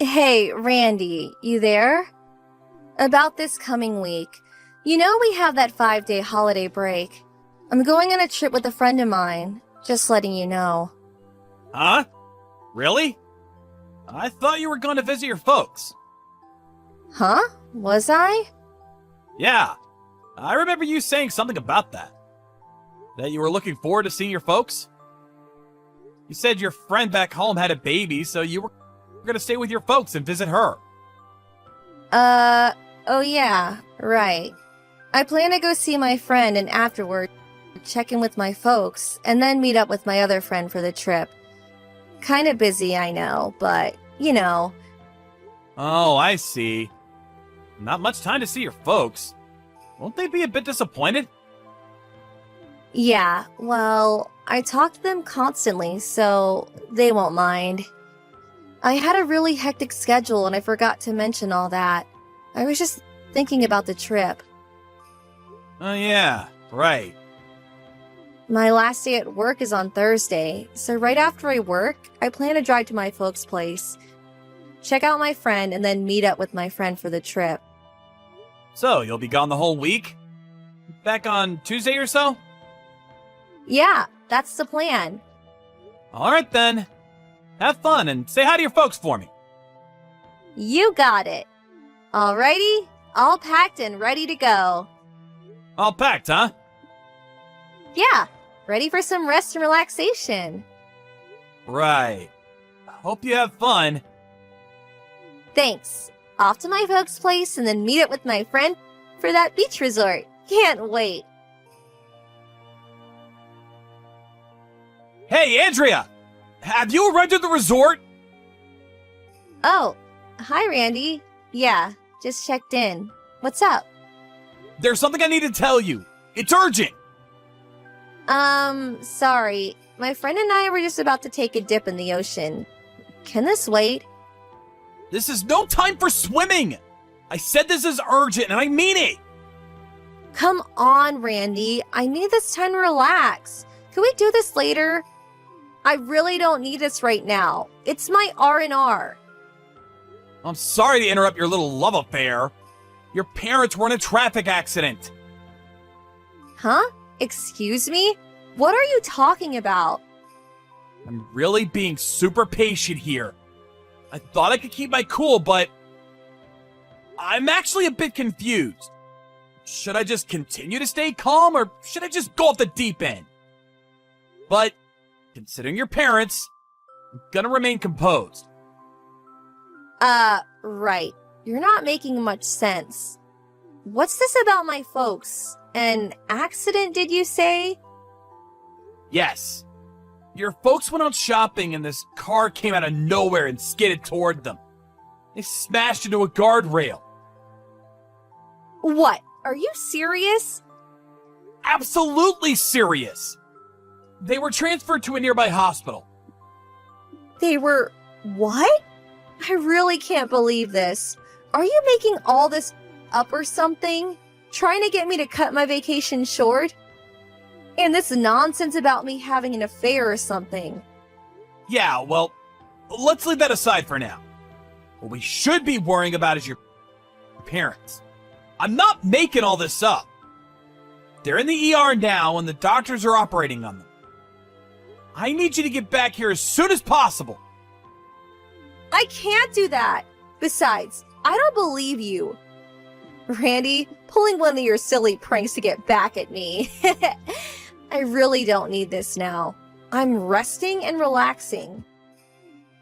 Hey, Randy, you there? About this coming week. You know we have that 5-day holiday break. I'm going on a trip with a friend of mine, just letting you know. Huh? Really? I thought you were going to visit your folks. Huh? Was I? Yeah, I remember you saying something about that. That you were looking forward to seeing your folks? You said your friend back home had a baby, so you were going to stay with your folks and visit her. Oh yeah, right. I plan to go see my friend and afterward check in with my folks and then meet up with my other friend for the trip. Kinda busy, I know, but, you know. Oh, I see. Not much time to see your folks. Won't they be a bit disappointed? Yeah, well, I talk to them constantly, so they won't mind. I had a really hectic schedule and I forgot to mention all that. I was just thinking about the trip. Oh yeah, right. My last day at work is on Thursday, so right after I work, I plan to drive to my folks' place, check out my friend, and then meet up with my friend for the trip. So, you'll be gone the whole week? Back on Tuesday or so? Yeah, that's the plan. Alright then. Have fun and say hi to your folks for me. You got it. Alrighty, all packed and ready to go. All packed, huh? Yeah, ready for some rest and relaxation. Right. Hope you have fun. Thanks. Off to my folks' place and then meet up with my friend for that beach resort. Can't wait. Hey, Andrea! Have you arrived at the resort? Oh, hi, Randy. Yeah, just checked in. What's up? There's something I need to tell you. It's urgent! Sorry. My friend and I were just about to take a dip in the ocean. Can this wait? This is no time for swimming! I said this is urgent and I mean it! Come on, Randy. I need this time to relax. Can we do this later? I really don't need this right now. It's my R&R. I'm sorry to interrupt your little love affair. Your parents were in a traffic accident. Huh? Excuse me? What are you talking about? I'm really being super patient here. I thought I could keep my cool, but I'm actually a bit confused. Should I just continue to stay calm, or should I just go off the deep end? But, considering your parents, I'm gonna remain composed. Right. You're not making much sense. What's this about my folks? An accident, did you say? Yes. Your folks went out shopping and this car came out of nowhere and skidded toward them. They smashed into a guardrail. What? Are you serious? Absolutely serious. They were transferred to a nearby hospital. They were... What? I really can't believe this. Are you making all this up or something? Trying to get me to cut my vacation short? And this nonsense about me having an affair or something. Yeah, well, let's leave that aside for now. What we should be worrying about is your parents. I'm not making all this up. They're in the ER now and the doctors are operating on them. I need you to get back here as soon as possible. I can't do that. Besides, I don't believe you. Randy, pulling one of your silly pranks to get back at me. I really don't need this now. I'm resting and relaxing.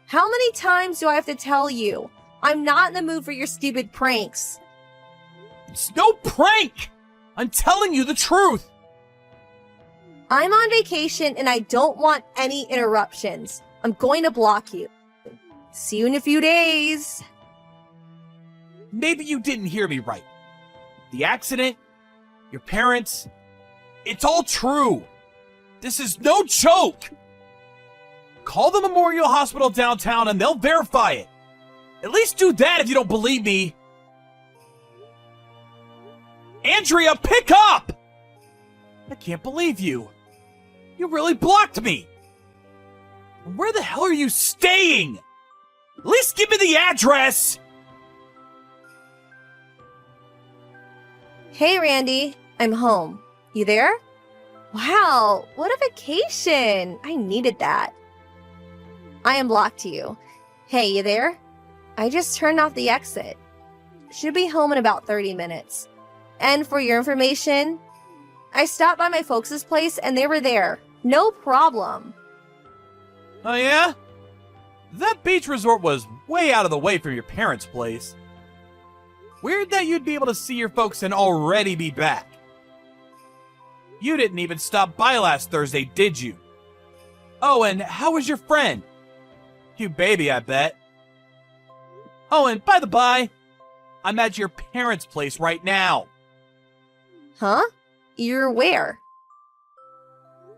How many times do I have to tell you? I'm not in the mood for your stupid pranks. It's no prank! I'm telling you the truth! I'm on vacation and I don't want any interruptions. I'm going to block you. See you in a few days. Maybe you didn't hear me right. The accident, your parents, it's all true. This is no joke. Call the Memorial Hospital downtown and they'll verify it. At least do that if you don't believe me. Andrea, pick up! I can't believe you. You really blocked me. Where the hell are you staying? At least give me the address! Hey, Randy. I'm home. You there? Wow, what a vacation! I needed that. I unblocked you. Hey, you there? I just turned off the exit. Should be home in about 30 minutes. And for your information, I stopped by my folks' place and they were there. No problem. Oh yeah? That beach resort was way out of the way from your parents' place. Weird that you'd be able to see your folks and already be back. You didn't even stop by last Thursday, did you? Oh, and how was your friend? Cute baby, I bet. Oh, and by the by, I'm at your parents' place right now. Huh? You're where?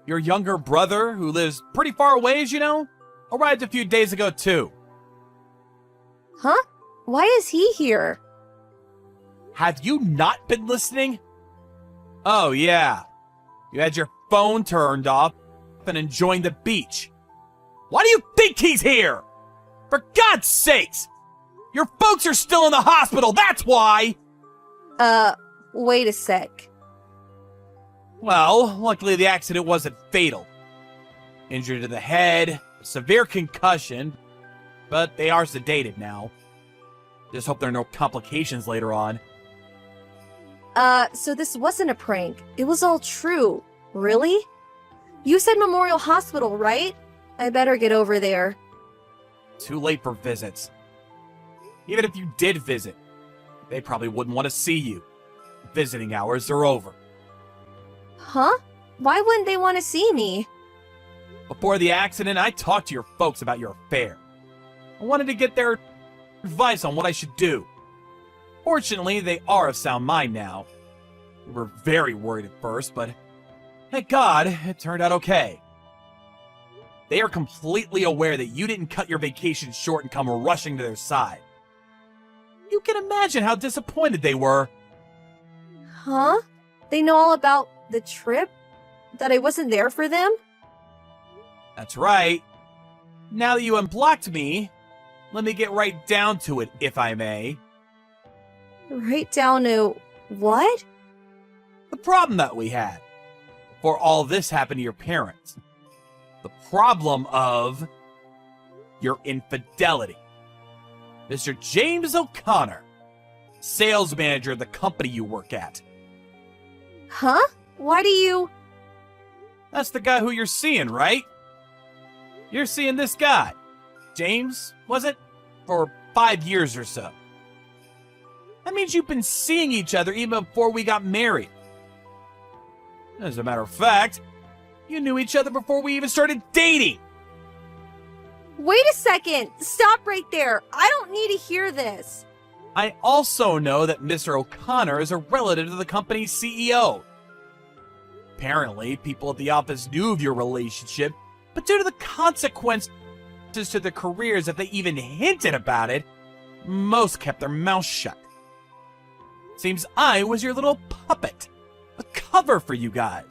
Your younger brother, who lives pretty far away, as you know, arrived a few days ago, too. Huh? Why is he here? Have you not been listening? Oh, yeah. You had your phone turned off and enjoying the beach. Why do you think he's here? For God's sakes! Your folks are still in the hospital, that's why! Wait a sec. Well, luckily the accident wasn't fatal. Injury to the head, severe concussion, but they are sedated now. Just hope there are no complications later on. So this wasn't a prank. It was all true. Really? You said Memorial Hospital, right? I better get over there. Too late for visits. Even if you did visit, they probably wouldn't want to see you. Visiting hours are over. Huh? Why wouldn't they want to see me? Before the accident, I talked to your folks about your affair. I wanted to get their advice on what I should do. Fortunately, they are of sound mind now. We were very worried at first, but thank God it turned out okay. They are completely aware that you didn't cut your vacation short and come rushing to their side. You can imagine how disappointed they were. Huh? They know all about the trip? That I wasn't there for them? That's right. Now that you unblocked me, let me get right down to it, if I may. Right down to what? The problem that we had before all this happened to your parents. The problem of your infidelity. Mr. James O'Connor, sales manager of the company you work at. Huh? Why do you... That's the guy who you're seeing, right? You're seeing this guy. James, was it? For 5 years or so. That means you've been seeing each other even before we got married. As a matter of fact, you knew each other before we even started dating. Wait a second! Stop right there! I don't need to hear this! I also know that Mr. O'Connor is a relative of the company's CEO. Apparently, people at the office knew of your relationship, but due to the consequences to their careers if they even hinted about it, most kept their mouths shut. Seems I was your little puppet, a cover for you guys.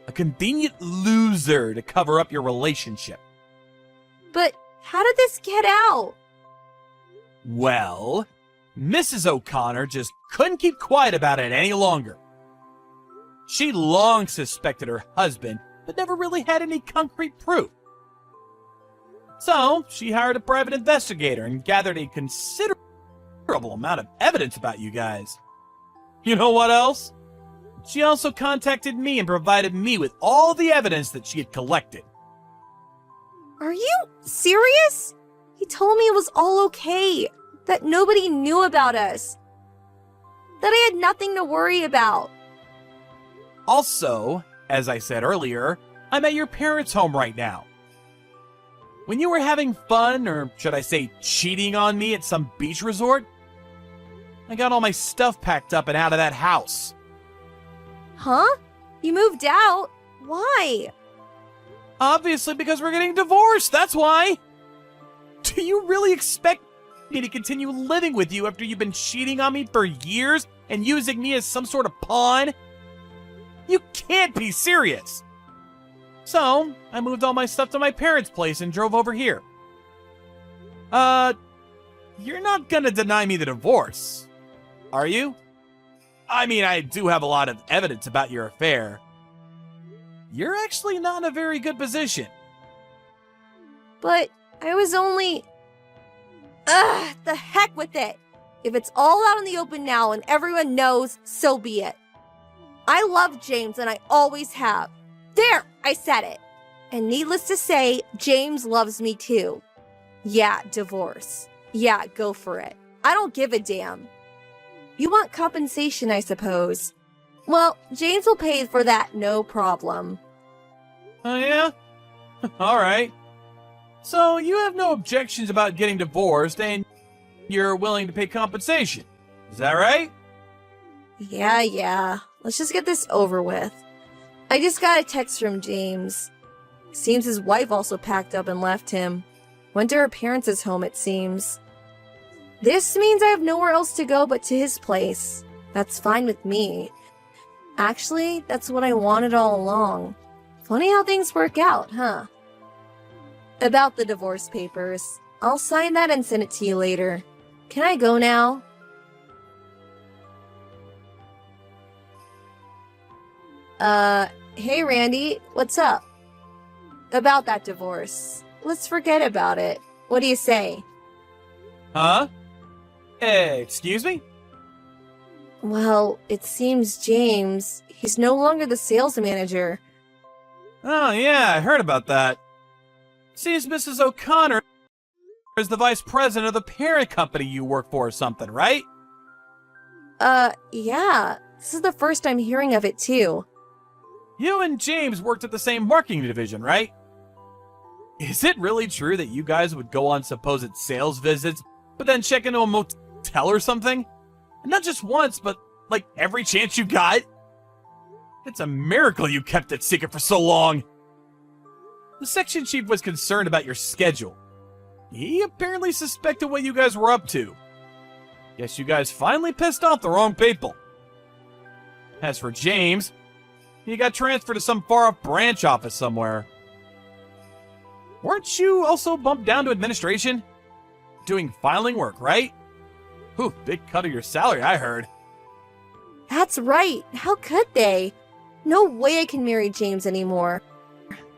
A convenient loser to cover up your relationship. But how did this get out? Well, Mrs. O'Connor just couldn't keep quiet about it any longer. She long suspected her husband, but never really had any concrete proof. So, she hired a private investigator and gathered a considerable amount of evidence about you guys. You know what else? She also contacted me and provided me with all the evidence that she had collected. Are you serious? He told me it was all okay. That nobody knew about us. That I had nothing to worry about. Also, as I said earlier, I'm at your parents' home right now. When you were having fun, or should I say cheating on me at some beach resort, I got all my stuff packed up and out of that house. Huh? You moved out? Why? Obviously because we're getting divorced, that's why! Do you really expect me to continue living with you after you've been cheating on me for years and using me as some sort of pawn? You can't be serious! So, I moved all my stuff to my parents' place and drove over here. You're not gonna deny me the divorce, are you? I mean, I do have a lot of evidence about your affair. You're actually not in a very good position. But I was only... Ugh, the heck with it. If it's all out in the open now and everyone knows, so be it. I love James and I always have. There, I said it. And needless to say, James loves me too. Yeah, divorce. Yeah, go for it. I don't give a damn. You want compensation, I suppose. Well, James will pay for that, no problem. Oh, yeah? Alright. So, you have no objections about getting divorced, and you're willing to pay compensation. Is that right? Yeah. Let's just get this over with. I just got a text from James. Seems his wife also packed up and left him. Went to her parents' home, it seems. This means I have nowhere else to go but to his place. That's fine with me. Actually, that's what I wanted all along. Funny how things work out, huh? About the divorce papers. I'll sign that and send it to you later. Can I go now? Hey Randy, what's up? About that divorce. Let's forget about it. What do you say? Huh? Hey, excuse me? Well, it seems James, he's no longer the sales manager. Oh, yeah, I heard about that. Seems Mrs. O'Connor is the vice president of the parent company you work for or something, right? Yeah. This is the first I'm hearing of it, too. You and James worked at the same marketing division, right? Is it really true that you guys would go on supposed sales visits, but then check into a motel or something? And not just once, but like every chance you got? It's a miracle you kept it secret for so long. The section chief was concerned about your schedule. He apparently suspected what you guys were up to. Guess you guys finally pissed off the wrong people. As for James, he got transferred to some far-off branch office somewhere. Weren't you also bumped down to administration? Doing filing work, right? Whew, big cut of your salary, I heard. That's right. How could they? No way I can marry James anymore.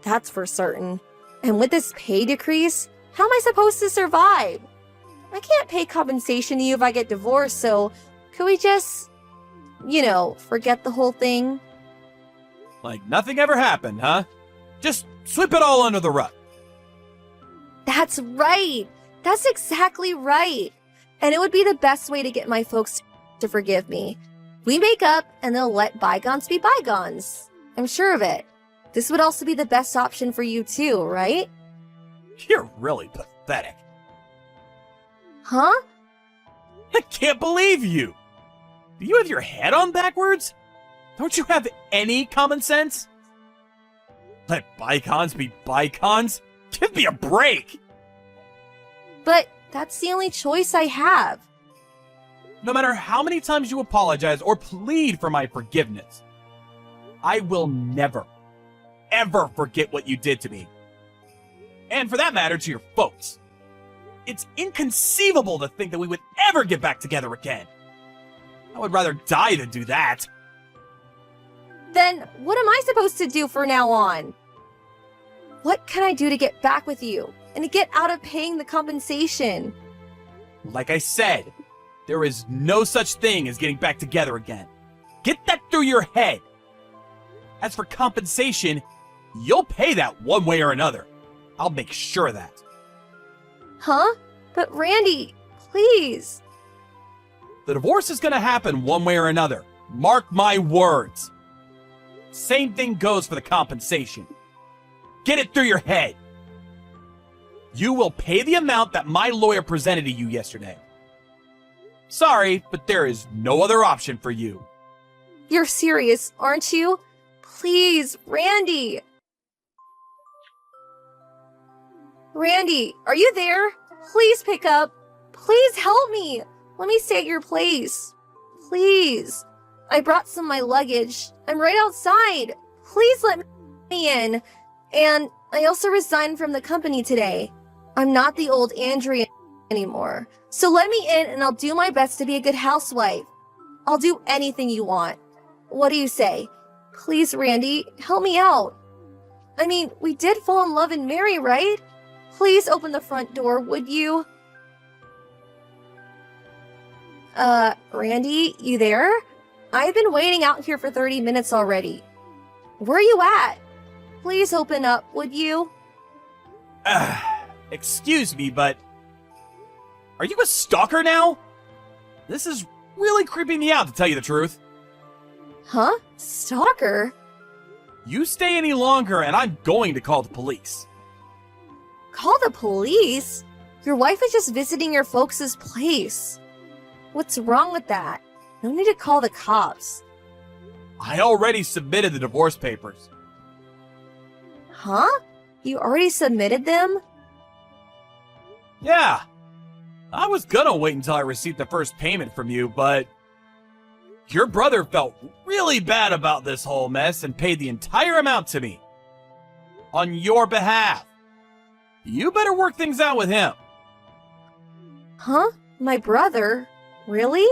That's for certain. And with this pay decrease, how am I supposed to survive? I can't pay compensation to you if I get divorced, so could we just, forget the whole thing? Like nothing ever happened, huh? Just sweep it all under the rug. That's right. That's exactly right. And it would be the best way to get my folks to forgive me. We make up and they'll let bygones be bygones. I'm sure of it. This would also be the best option for you too, right? You're really pathetic. Huh? I can't believe you! Do you have your head on backwards? Don't you have any common sense? Let bygones be bygones? Give me a break! But that's the only choice I have. No matter how many times you apologize or plead for my forgiveness, I will never, ever forget what you did to me. And for that matter, to your folks. It's inconceivable to think that we would ever get back together again. I would rather die than do that. Then what am I supposed to do from now on? What can I do to get back with you and to get out of paying the compensation? Like I said, there is no such thing as getting back together again. Get that through your head. As for compensation, you'll pay that one way or another. I'll make sure of that. Huh? But Randy, please. The divorce is gonna happen one way or another. Mark my words. Same thing goes for the compensation. Get it through your head. You will pay the amount that my lawyer presented to you yesterday. Sorry, but there is no other option for you. You're serious, aren't you? Please, Randy. Randy, are you there? Please pick up. Please help me. Let me stay at your place. Please. I brought some of my luggage. I'm right outside. Please let me in. And I also resigned from the company today. I'm not the old Andrea anymore. So let me in and I'll do my best to be a good housewife. I'll do anything you want. What do you say? Please, Randy, help me out. I mean, we did fall in love and marry, right? Please open the front door, would you? Randy, you there? I've been waiting out here for 30 minutes already. Where are you at? Please open up, would you? Excuse me, but are you a stalker now? This is really creeping me out, to tell you the truth. Huh? Stalker? You stay any longer and I'm going to call the police. Call the police? Your wife is just visiting your folks' place. What's wrong with that? No need to call the cops. I already submitted the divorce papers. Huh? You already submitted them? Yeah. I was gonna wait until I received the first payment from you, but your brother felt really bad about this whole mess and paid the entire amount to me. On your behalf. You better work things out with him. Huh? My brother? Really?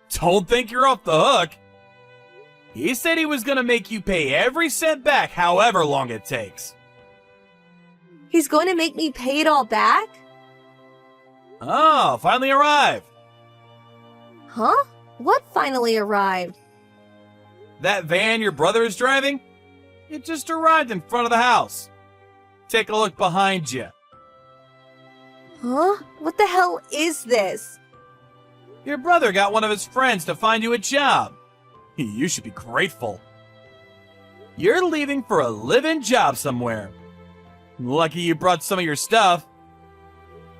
Don't think you're off the hook. He said he was gonna make you pay every cent back, however long it takes. He's going to make me pay it all back? Oh, finally arrived. Huh? What finally arrived? That van your brother is driving? It just arrived in front of the house. Take a look behind you. Huh? What the hell is this? Your brother got one of his friends to find you a job. You should be grateful. You're leaving for a live-in job somewhere. Lucky you brought some of your stuff.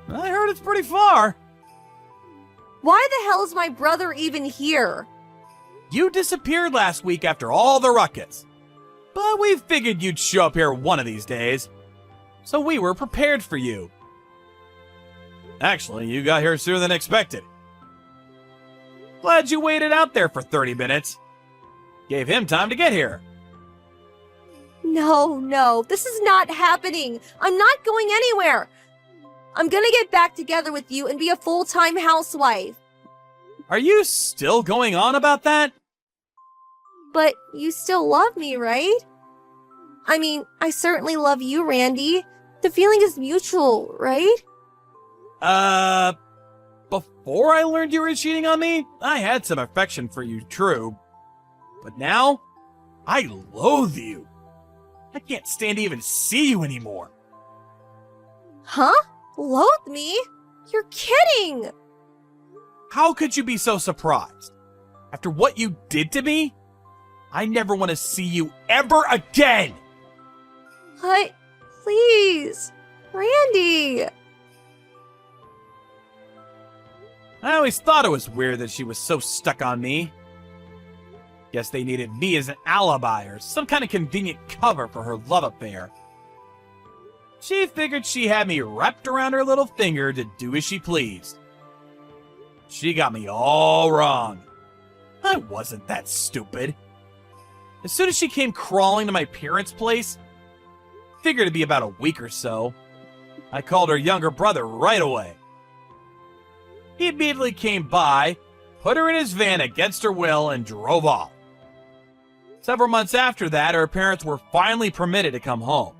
I heard it's pretty far. Why the hell is my brother even here? You disappeared last week after all the ruckus. But we figured you'd show up here one of these days. So we were prepared for you. Actually, you got here sooner than expected. Glad you waited out there for 30 minutes. Gave him time to get here. No, this is not happening. I'm not going anywhere. I'm gonna get back together with you and be a full-time housewife. Are you still going on about that? But you still love me, right? I mean, I certainly love you, Randy. The feeling is mutual, right? Before I learned you were cheating on me, I had some affection for you, true. But now, I loathe you. I can't stand to even see you anymore. Huh? Loathe me? You're kidding! How could you be so surprised? After what you did to me, I never want to see you ever again! But, please, Randy! I always thought it was weird that she was so stuck on me. Guess they needed me as an alibi or some kind of convenient cover for her love affair. She figured she had me wrapped around her little finger to do as she pleased. She got me all wrong. I wasn't that stupid. As soon as she came crawling to my parents' place, figured it'd be about a week or so, I called her younger brother right away. He immediately came by, put her in his van against her will, and drove off. Several months after that, her parents were finally permitted to come home.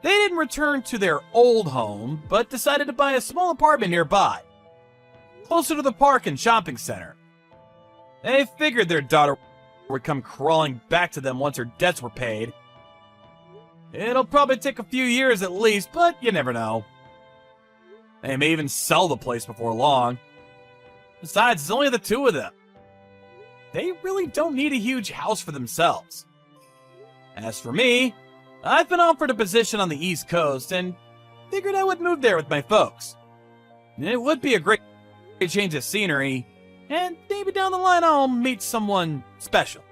They didn't return to their old home, but decided to buy a small apartment nearby, closer to the park and shopping center. They figured their daughter would come crawling back to them once her debts were paid. It'll probably take a few years at least, but you never know. They may even sell the place before long. Besides, it's only the two of them. They really don't need a huge house for themselves. As for me, I've been offered a position on the East Coast and figured I would move there with my folks. It would be a great change of scenery, and maybe down the line I'll meet someone special.